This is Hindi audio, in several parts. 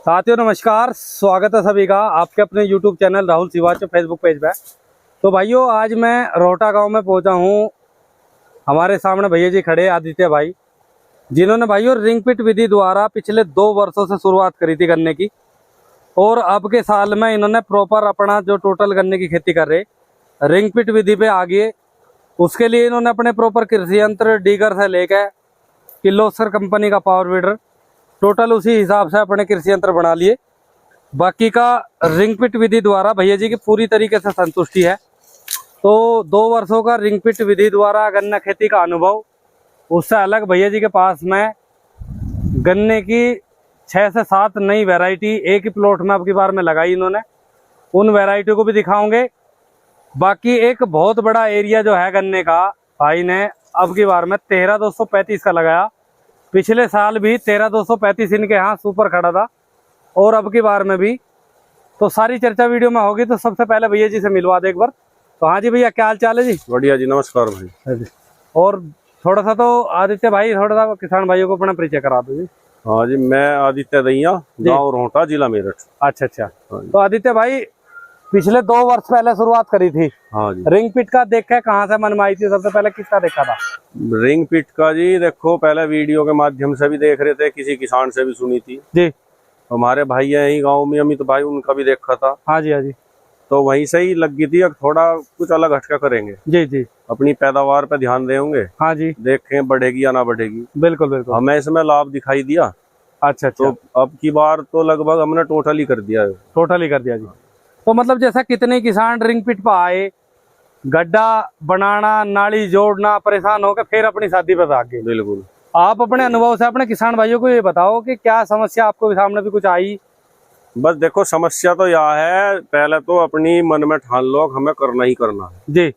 साथियों नमस्कार, स्वागत है सभी का आपके अपने YouTube channel Rahul Srivastava Facebook page पे। तो भाइयों, आज मैं रोहटा गांव में पहुंचा हूं। हमारे सामने भैया जी खड़े, आदित्य भाई, जिन्होंने भाइयों रिंग पिट विधि द्वारा पिछले 2 वर्षों से शुरुआत करी थी गन्ने की, और अब के साल में इन्होंने प्रॉपर अपना जो टोटल गन्ने की खेती कर रहे रिंग पिट विधि पे आ गए। उसके लिए इन्होंने अपने प्रॉपर कृषि यंत्र डीगर से लेकर किर्लोस्कर कंपनी का पावर वीडर टोटल उसी हिसाब से अपने कृषि यंत्र बना लिए। बाकी का रिंग पिट विधि द्वारा भैया जी की पूरी तरीके से संतुष्टि है। तो 2 वर्षों का रिंग पिट विधि द्वारा गन्ना खेती का अनुभव, उससे अलग भैया जी के पास में गन्ने की 6 से 7 नई वैरायटी एक ही प्लॉट में अब की बार में लगाई इन्होंने। उन वैरायटी को भी दिखाओगे। बाकी एक बहुत बड़ा एरिया जो है गन्ने का, भाई ने अब की बार में 13,235 का लगाया। पिछले साल भी 13,235 इनके यहाँ सुपर खड़ा था, और अब की बार में भी। तो सारी चर्चा वीडियो में होगी। तो सबसे पहले भैया जी से मिलवा दे एक बार। तो हाँ जी भैया, क्या हाल चाल है जी? बढ़िया जी, नमस्कार भाई। और थोड़ा सा तो आदित्य भाई, थोड़ा सा किसान भाइयों को अपना परिचय करा दो जी। हाँ जी, मैं आदित्य दैया, गाँव रोहटा, जिला मेरठ। अच्छा। तो आदित्य भाई, पिछले 2 वर्ष पहले शुरुआत करी थी। हाँ जी। रिंग पिट का देख के कहाँ से मन में आई थी? सबसे पहले किसका देखा था? रिंग पिट का जी देखो, पहले वीडियो के माध्यम से भी देख रहे थे, किसी किसान से भी सुनी थी जी। हमारे भाई है यही गाँव में, अमित भाई, उनका भी देखा था। हाँ जी। तो वहीं से ही लग गई थी। अब थोड़ा कुछ अलग हटका करेंगे जी। अपनी पैदावार पे ध्यान देंगे। हाँ जी, देखें बढ़ेगी या ना बढ़ेगी। बिल्कुल। हमें इसमें लाभ दिखाई दिया। अच्छा। तो अब की बार तो लगभग हमने टोटली कर दिया है। टोटली कर दिया जी। तो मतलब जैसा कितने किसान रिंग पिट पर आए, गड्ढा बनाना, नाली जोड़ना, परेशान होकर फिर अपनी शादी पर भाग गए। बिल्कुल। आप अपने अनुभव से अपने किसान भाइयों को ये बताओ कि क्या समस्या आपको सामने भी कुछ आई? बस देखो, समस्या तो यह है, पहले तो अपनी मन में ठान लो हमें करना ही करना है जी।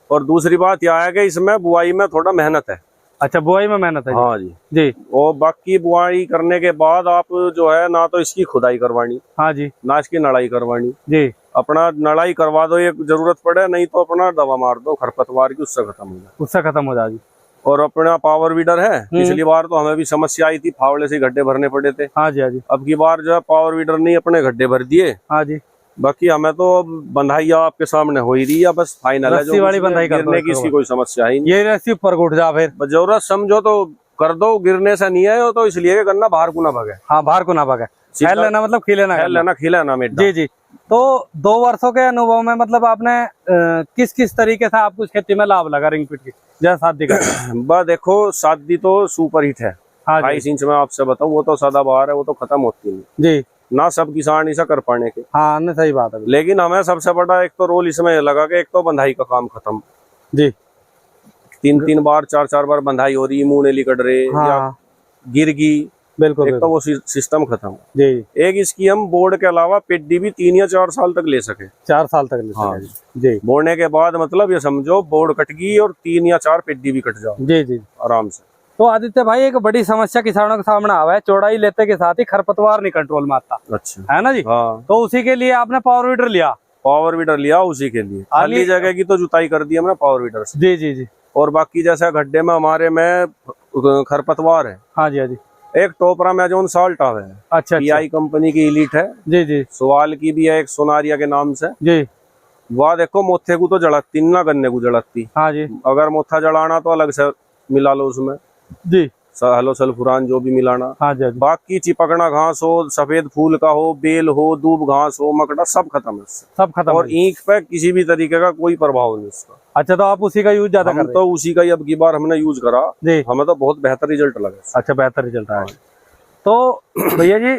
और दूसरी बात यह है कि इसमें बुआई में थोड़ा मेहनत है। अच्छा, बुआई में मेहनत है? हाँ जी। और बाकी बुआई करने के बाद आप जो है ना तो इसकी खुदाई करवानी, हाँ जी, ना इसकी नड़ाई करवानी जी। अपना नड़ाई करवा दो, ये जरूरत पड़े, नहीं तो अपना दवा मार दो खरपतवार की, उससे खत्म हो जाए। और अपना पावर वीडर है। पिछली बार तो हमें भी समस्या आई थी, फावड़े से गड्ढे भरने पड़े थे। हाँ जी। अब की बार जो है पावर वीडर नहीं, अपने गड्ढे भर दिए। हाँ जी। बाकी हमें तो बंधाई आपके सामने हो ही रही है, बस फाइनल है। रस्सी वाली बंधाई गिरने की इसकी कोई समस्या ही नहीं। ये रस्सी ऊपर उठ जा, फिर जरूरत समझो तो कर दो, गिरने से नहीं है तो इसलिए गन्ना बाहर को ना भागे। हाँ, बाहर को ना भागे, फैल लेना, मतलब खिले ना मेड। जी। तो 2 वर्षों के अनुभव में मतलब आपने किस तरीके से आपको इस खेती में लाभ लगा रिंग पिट की, जैसा शादी का? बस देखो, शादी तो सुपर हिट है। हाँ, 22 इंच में आपसे बताऊं, वो तो सदाबहार है, वो तो खत्म होती नहीं जी ना, सब किसान ऐसा कर पाने के। हाँ, नहीं, सही बात है। लेकिन हमें सबसे बड़ा एक तो रोल इसमें लगा कि एक तो बंधाई का काम खत्म जी। 3 बार 4 बार बंधाई हो रही, मुंह नहीं कट रहे, हाँ, या गिर गई, बिल्कुल। तो वो सिस्टम खत्म जी। एक इसकी हम बोर्ड के अलावा पेडी भी 3 या 4 साल तक ले सके। 4 साल तक ले सके। हाँ जी। बोने के बाद मतलब ये समझो बोर्ड कट गई और 3 या 4 पेडी भी कट जाओ। जी आराम से। तो आदित्य भाई, एक बड़ी समस्या किसानों के सामने आवा है, चौड़ाई लेते के साथ ही खरपतवार नहीं कंट्रोल में आता। अच्छा, है ना जी? हाँ। तो उसी के लिए आपने पावर वीडर लिया? पावर वीडर लिया उसी के लिए। खाली जगह की तो जुताई कर दी हमने पावर वीडर से। जी। और बाकी जैसा गड्ढे में हमारे में खरपतवार है। हाँ जी। एक टोपरा अमेजोन साल्ट है। अच्छा। पीआई कंपनी की इलीट है। जी। सवाल की भी है एक, सोनारिया के नाम से। जी। वह देखो मोथे को तो जड़ती ना, गन्ने को जड़ती। हाँ जी। अगर मोथा जड़ाना तो अलग से मिला लो उसमें जी, हेलो सल्फुरान जो भी मिलाना। हाँ जी। बाकी चिपकना घास हो, सफेद फूल का हो, बेल हो, दूब घास हो, मकड़ा, सब खत्म है उससे। सब खत्म। और ईंख पे किसी भी तरीके का कोई प्रभाव नहीं उसका। अच्छा, तो आप उसी का यूज ज्यादा कर रहे हैं? तो उसी का ही अब की बार हमने यूज करा जी। हमें तो बहुत बेहतर रिजल्ट लगा। अच्छा, बेहतर रिजल्ट आया। तो भैया जी,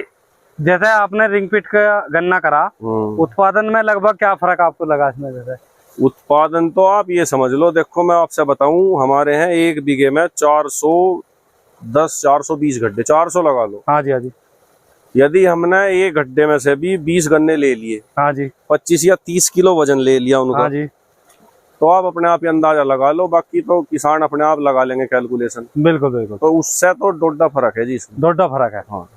जैसे आपने रिंग पिट का गन्ना करा, उत्पादन में लगभग क्या फर्क आपको लगा इसमें? जैसे उत्पादन तो आप ये समझ लो, देखो मैं आपसे बताऊं, हमारे हैं 1 बीघे में 420 गड्ढे, 400 लगा लो। हाँ जी। यदि हमने एक गड्ढे में से भी 20 गन्ने ले लिए, हाँ जी, 25 या 30 किलो वजन ले लिया उनका, हाँ जी, तो आप अपने आप ही अंदाजा लगा लो। बाकी तो किसान अपने आप लगा लेंगे कैलकुलेशन। बिल्कुल। तो उससे तो डोडा फर्क है जी इसमें। डोडा फर्क है। हाँ।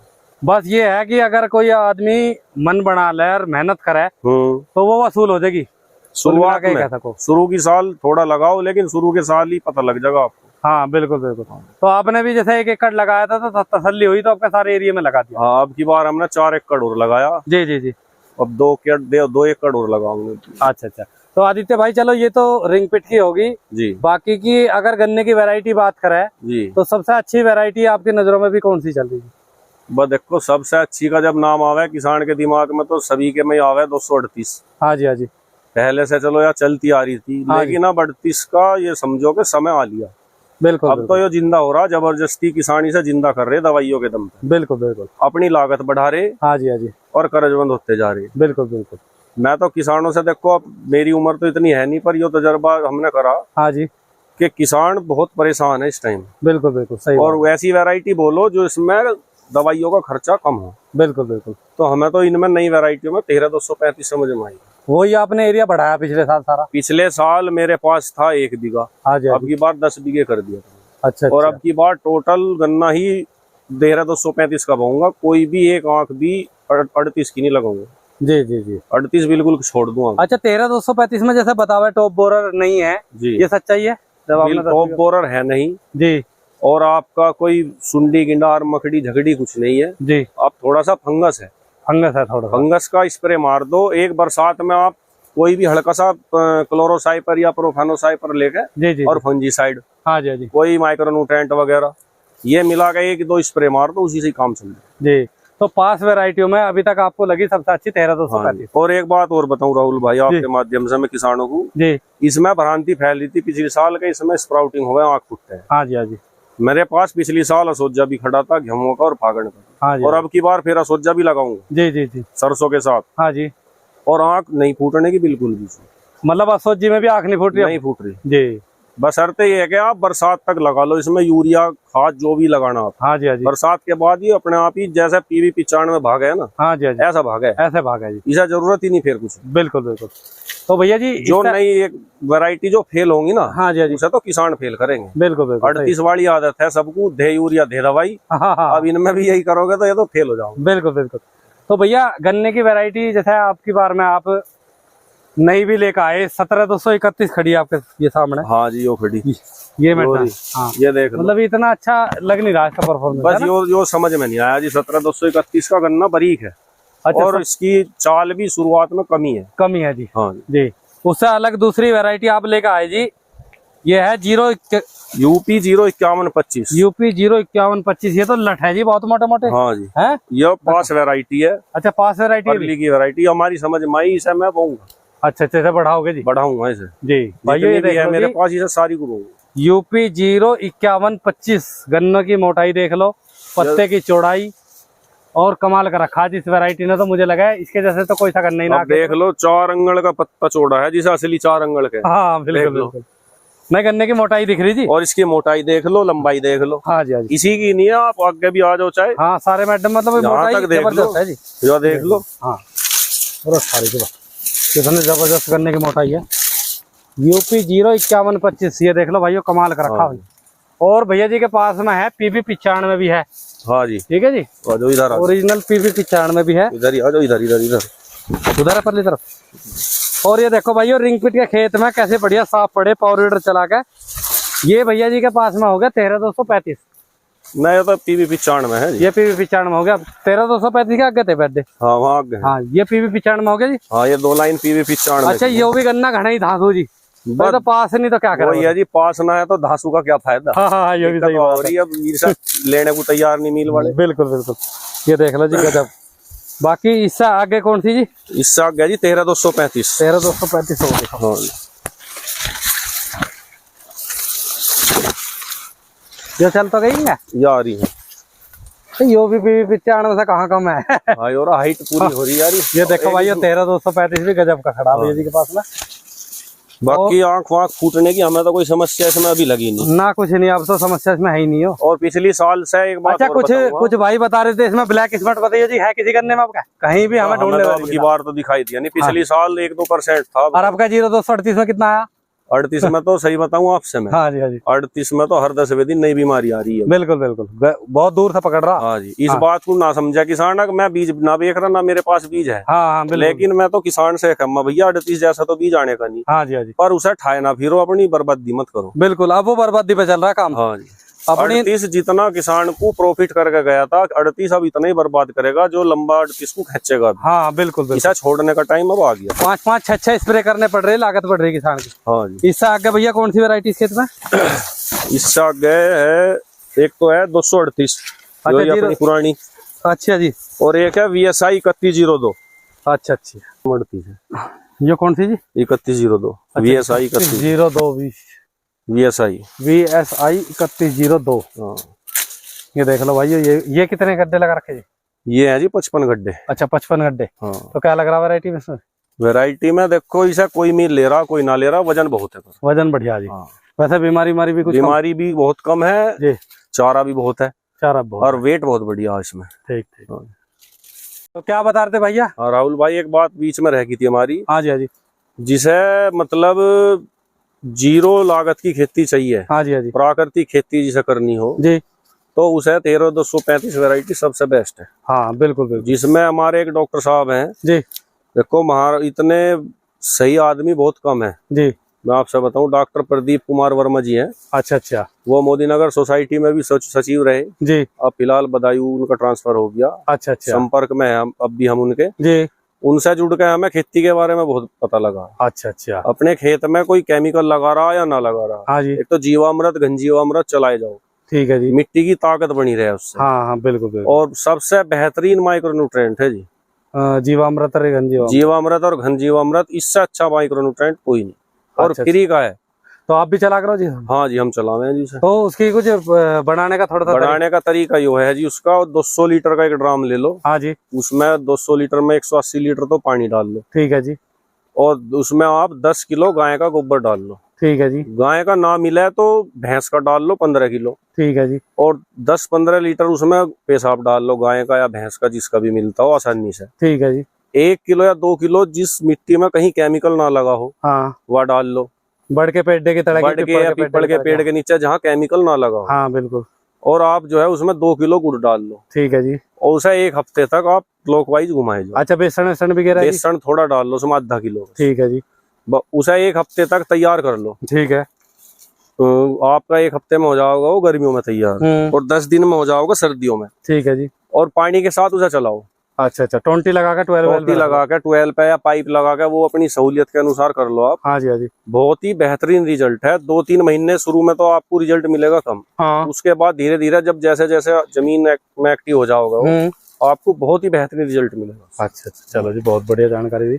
बस ये है कि अगर कोई आदमी मन बना ले और मेहनत करे तो वो वसूल हो जाएगी। शुरुआत में शुरू की साल थोड़ा लगाओ, लेकिन शुरू के साल ही पता लग जाएगा आपको। हाँ बिल्कुल बिल्कुल। तो आपने भी जैसे 1 एकड़ लगाया था तो तसल्ली हुई तो आपके सारे एरिया में लगा दिया? हाँ, अब की बार हमने 4 एकड़ और लगाया। जी जी जी। अब 2 एकड़ और लगाऊंगे। अच्छा अच्छा। तो आदित्य भाई चलो ये तो रिंग पिट की होगी जी। बाकी की अगर गन्ने की वैरायटी बात करें जी, तो सबसे अच्छी वैरायटी आपकी नजरों में भी कौन सी चल रही है? बस देखो, सबसे अच्छी का जब नाम आवे किसान के दिमाग में तो सभी के में आवे 238। हाँ जी हाँ जी। पहले से चलो यार चलती आ रही थी, हाँ लेकिन अब 38 का ये समझो कि समय आ लिया। बिल्कुल अब तो ये जिंदा हो रहा, जबरदस्ती किसानी से जिंदा कर रहे दवाइयों के दम पे। बिल्कुल बिल्कुल। अपनी लागत बढ़ा रहे हाँ जी हाँ जी। और कर्जबंद होते जा रहे। बिल्कुल बिल्कुल। मैं तो किसानों से देखो, अब मेरी उम्र तो इतनी है नहीं, पर ये तजर्बा हमने करा हाँ जी। कि किसान बहुत परेशान है इस टाइम। बिल्कुल बिल्कुल सही और बात। वैसी वैरायटी बोलो जो इसमें दवाइयों का खर्चा कम हो। बिल्कुल बिल्कुल। तो हमें तो इनमें नई वैरायटियों में 13235 समझ में आई। वही आपने एरिया बढ़ाया पिछले साल सारा? पिछले साल मेरे पास था 1 बीघा, हाँ जी हाँ अब जी। की बार 10 बीघे कर दिया था। अच्छा और अच्छा। अब की बार टोटल गन्ना ही 13235 का बोऊंगा, कोई भी एक आंख भी 38 की नहीं लगाऊंगा। जी जी जी। 38 बिल्कुल छोड़ दूंगा। अच्छा 13235 में जैसे बतावा टॉप बोरर नहीं है जी, ये सच्चाई है? जब आपने टॉप बोरर है नहीं जी और आपका कोई सुंडी गिंडार मकड़ी झगड़ी कुछ नहीं है। जी। अब थोड़ा सा फंगस है, फंगस है थोड़ा सा। फंगस का स्प्रे मार दो। एक बरसात में आप कोई भी हल्का सा क्लोरोसाइपर या प्रोफेनोसाइपर लेके जी जी और फंजीसाइड, हाँ जी हाँ जी कोई माइक्रोन्यूट्रेंट वगैरह ये मिला के 1-2 स्प्रे मार दो, उसी से ही काम चल जाए। जी। तो 5 वैरायटियों में अभी तक आपको लगी सबसे अच्छी 13235? और एक बात और बताऊं राहुल भाई आपके माध्यम से मैं किसानों को, जी। इसमें भ्रांति फैल रही थी पिछले साल के इसमें स्प्राउटिंग हो गया, आँख फुटते हैं। हाँ जी हाँ जी। मेरे पास पिछली साल असोजा भी खड़ा था, गेहूं का और फागण का। हाँ जी। और अब की बार फिर असोजा भी लगाऊंगा जी जी जी। सरसों के साथ। हाँ जी। और आँख नहीं फूटने की बिल्कुल भी, मतलब असोजी में भी आँख नहीं फूट रही? नहीं फूट रही। जी। बशर्ते ये है कि आप बरसात तक लगा लो, इसमें यूरिया खाद जो भी लगाना आप। हाँ जी हाँ जी। बरसात के बाद ही अपने आप ही जैसे PV 95 भाग है ना, हाँ जी हाँ जी। ऐसा भाग है, ऐसे भागा जी। इसे जरूरत ही नहीं फिर कुछ। बिल्कुल बिल्कुल। तो भैया जी जो नई एक वैरायटी जो फेल होंगी ना, हाँ जी हाँ जी। उसे तो किसान फेल करेंगे। बिल्कुल बिल्कुल। 38 वाली आदत है सबको, दे यूरिया दे दवाई। हाँ हाँ। अब इनमें भी यही करोगे तो ये तो फेल हो जाओगे। बिल्कुल बिल्कुल। तो भैया गन्ने की वैरायटी जैसे आपकी बार में आप नई भी लेकर आए 17231 खड़ी है आपके ये सामने। हाँ जी, यो खड़ी ये मेटा। हाँ ये देख लो। मतलब इतना अच्छा लग नहीं रहा इसका परफॉर्मेंस। बस यो समझ में नहीं आया जी। 17231 का गन्ना बारीक है। अच्छा, और इसकी चाल भी शुरुआत में कमी है। कमी है जी। हाँ जी। उससे अलग दूसरी वैरायटी आप लेकर आए जी, ये है यूपी 05125। यूपी 05125। ये तो लठ है जी, बहुत मोटे मोटे। हाँ जी, है ये पास वैरायटी है। अच्छा पास वैरायटी की वैरायटी हमारी समझ में आई, इसे मैं बोऊंगा। अच्छा अच्छा बढ़ाओगे जी? बढ़ाऊंगा इसे जी भाई। ये भी है मेरे पास, इसे सारी को बोऊंगा। यूपी 05125 गन्नों की मोटाई देख लो, पत्ते की चौड़ाई और कमाल का रखा जिस वैरायटी ने। तो मुझे लगा है इसके जैसे तो कोई सा गन्ना ही ना। देख लो 4 अंगल का पत्ता चौड़ा है, जिसे असली 4 अंगल के। हाँ बिल्कुल बिल्कुल। नहीं गन्ने की मोटाई दिख रही जी। और इसकी मोटाई देख लो, लंबाई देख लो। हाँ जी हाँ जी। किसी की नहीं है, आप आगे भी आ जाओ चाहे। हाँ सारे मैडम मतलब मोटाई जबरदस्त है जी। जो देख लो। हाँ कितने जबरदस्त गन्ने की मोटाई है। यूपी 05125 ये देख लो भाइयों, कमाल का रखा। और भैया जी के पास में है PV 95 भी है। हाँ जी, ठीक है जी। जो इधर ओरिजिनल PV 95 भी है। इधर ही आ जाओ, इधर इधर इधर उधर है परली तरफ। और ये देखो भाइयों रिंग पिट के खेत में कैसे बढ़िया साफ पड़े पावर वीडर चला के। ये भैया जी के पास में हो गया 13235। नहीं, ये तो PV 95 है जी। ये PV 95 हो गया। 13235 के आगे थे बैठे। हाँ वहाँ आगे। हाँ ये PV 95 हो गया जी। हाँ ये 2 लाइन PV 95। अच्छा ये भी गन्ना घना ही धासू जी, तो पास नहीं तो क्या करें जी। पास ना है तो धासू का क्या फायदा। हाँ ये भी सही बात है। अब लेने को तैयार नहीं मिल वाले। बिल्कुल बिल्कुल। ये देख लो जी गजब। बाकी इससे आगे कौन सी जी? इससे आगे जी 13235। 13235 हो गया। हाँ ये चल तो गई है या रही है। यो भी 95 से कहाँ कम है। हाँ और हाइट पूरी हो रही यार। ये देखो भाई ये 13235 भी गजब का खड़ा भैया जी के पास में। बाकी आँख वाँख फूटने की हमें तो कोई समस्या इसमें अभी लगी नहीं ना, कुछ नहीं। अब तो समस्या इसमें है ही नहीं हो। और पिछली साल से एक बात। अच्छा कुछ भाई बता रहे थे इसमें ब्लैक स्पॉट बताइए जी, है किसी करने में आपका कहीं भी? हमें ढूंढने की बार तो दिखाई दिया नहीं। पिछली साल 1-2% था। और आपका 0-238 में कितना आया? 38 में तो सही बताऊं आपसे मैं, हाँ जी हाँ जी, 38 में तो हर 10वें दिन नई बीमारी आ रही है। बिल्कुल बिल्कुल, बहुत दूर से पकड़ रहा। हाँ जी, इस बात को ना समझा किसान ना, मैं बीज ना बेच रहा ना मेरे पास बीज है। हाँ हाँ बिल्कुल, लेकिन मैं तो किसान से कहूंगा भैया 38 जैसा तो बीज आने का नहीं। हाँ जी हाँ जी, पर उसे ठाए ना फिरो, अपनी बर्बादी मत करो। बिल्कुल, अब वो बर्बादी पे चल रहा है काम। हाँ जी, अपनी 38 जितना किसान को प्रॉफिट करके गया था, 38 अब इतना ही बर्बाद करेगा जो लंबा 38 को खींचेगा। हाँ बिल्कुल बिल्कुल, इसे छोड़ने का टाइम अब आ गया। 5-5 6-6 स्प्रे करने पड़ रहे, लागत बढ़ रही किसान की। हाँ जी, इससे आगे भैया कौन सी वैरायटी इस खेत में? इससे आगे है, एक तो है 238 जो ये अपनी पुरानी, अच्छा जी, और एक है VSI 3102। अच्छा अच्छा, 38 है ये कौन सी जी? 3102 VSI 3102 VSI। VSI 3102। हाँ, ये देख लो भाई, ये कितने गड्ढे लगा रखे जी? ये है जी 55 गड्ढे। अच्छा 55 गड्ढे। हाँ, तो क्या लग रहा वैरायटी में इसमें? वैरायटी में देखो इसे कोई मील ले रहा कोई ना ले रहा, वजन बहुत है पर। वजन बढ़िया जी। हाँ, वैसे बीमारी भी कुछ बीमारी भी बहुत कम है जी, चारा भी बहुत है, चारा बहुत, और वेट बहुत बढ़िया है इसमें। ठीक ठीक। हाँ। तो क्या बता रहे थे भैया? हाँ राहुल भाई, एक बात बीच में रह गई थी हमारी। हाँ जी हाँ जी, जिसे मतलब जीरो लागत की खेती चाहिए, हाँ जी हाँ जी, प्राकृतिक खेती जिसे करनी हो जी, तो उसे 13235 वैरायटी सबसे बेस्ट है। हाँ बिल्कुल बिल्कुल, जिसमें हमारे एक डॉक्टर साहब हैं जी देखो, इतने सही आदमी बहुत कम है। जी, मैं आपसे बताऊं, डॉक्टर प्रदीप कुमार वर्मा जी हैं। अच्छा अच्छा, वो मोदी नगर सोसाइटी में भी सचिव रहे, जी, अब फिलहाल बदायूं उनका ट्रांसफर हो गया। अच्छा अच्छा, संपर्क में है अब भी हम उनके, जी, उनसे जुड़ के हमें खेती के बारे में बहुत पता लगा। अच्छा अच्छा, अपने खेत में कोई केमिकल लगा रहा या ना लगा रहा, हाँ जी, एक तो जीवामृत घन जीवामृत चलाए जाओ, ठीक है जी, मिट्टी की ताकत बनी रहे उससे। हाँ हाँ बिल्कुल बिल्कुल, और सबसे बेहतरीन माइक्रोन्यूट्रेंट है जी जीवामृत और घन जीवामृत। जीवामृत और घन जीवामृत, इससे अच्छा माइक्रोन्यूट्रेंट कोई नहीं, और अच्छा, फ्री का है। तो आप भी चला करो जी? हाँ जी, हम चलावे हैं जी सर। तो उसकी कुछ बनाने का थोड़ा सा बनाने का तरीका यो है जी, उसका 200 लीटर का एक ड्राम ले लो। हाँ जी, उसमें 200 लीटर में 180 लीटर तो पानी डाल लो, ठीक है जी, और उसमें आप 10 किलो गाय का गोबर डाल लो। ठीक है जी, गाय का ना मिले तो भैंस का डाल लो 15 किलो, ठीक है जी, और 10-15 लीटर उसमें पेशाब डाल लो, गाय का या भैंस का जिसका भी मिलता हो आसानी से। ठीक है जी, 1 किलो या 2 किलो जिस मिट्टी में कहीं केमिकल ना लगा हो, हाँ, वह डाल लो। बड़ के पेड़ के तड़े बड़ के या पीपल के पेड़ के नीचे जहाँ केमिकल ना लगा हो। हाँ बिल्कुल, और आप जो है उसमें 2 किलो गुड़ डाल लो, ठीक है जी, और उसे 1 हफ्ते तक आप क्लॉकवाइज घुमाए जाओ। अच्छा बेसन वेसन भी गिरा है जी? बेसन थोड़ा डाल लो, उसमें आधा किलो, ठीक है जी, उसे 1 हफ्ते तक तैयार कर लो। ठीक है, तो आपका 1 हफ्ते में हो जाओगा वो गर्मियों में तैयार, और 10 दिन में हो जाओगा सर्दियों में। ठीक है जी, और पानी के साथ उसे चलाओ। अच्छा अच्छा, 20 लगा के 12 लगा के 12 पे या पाइप लगा के, वो अपनी सहूलियत के अनुसार कर लो आप। हाँ जी हाँ जी, बहुत ही बेहतरीन रिजल्ट है। 2-3 महीने शुरू में तो आपको रिजल्ट मिलेगा कम, हाँ, उसके बाद धीरे धीरे जब जैसे जैसे जमीन में एक्टिव हो जाओगा वो, आपको बहुत ही बेहतरीन रिजल्ट मिलेगा। अच्छा अच्छा, चलो जी, बहुत बढ़िया जानकारी दी।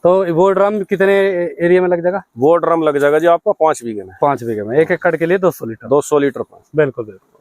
तो वो ड्रम कितने एरिया में लग जाएगा? वो ड्रम लग जाएगा जी आपका 5 बीघे में। 5 बीघे में, 1 एकड़ के लिए 200 लीटर? 200 लीटर। बिल्कुल बिल्कुल।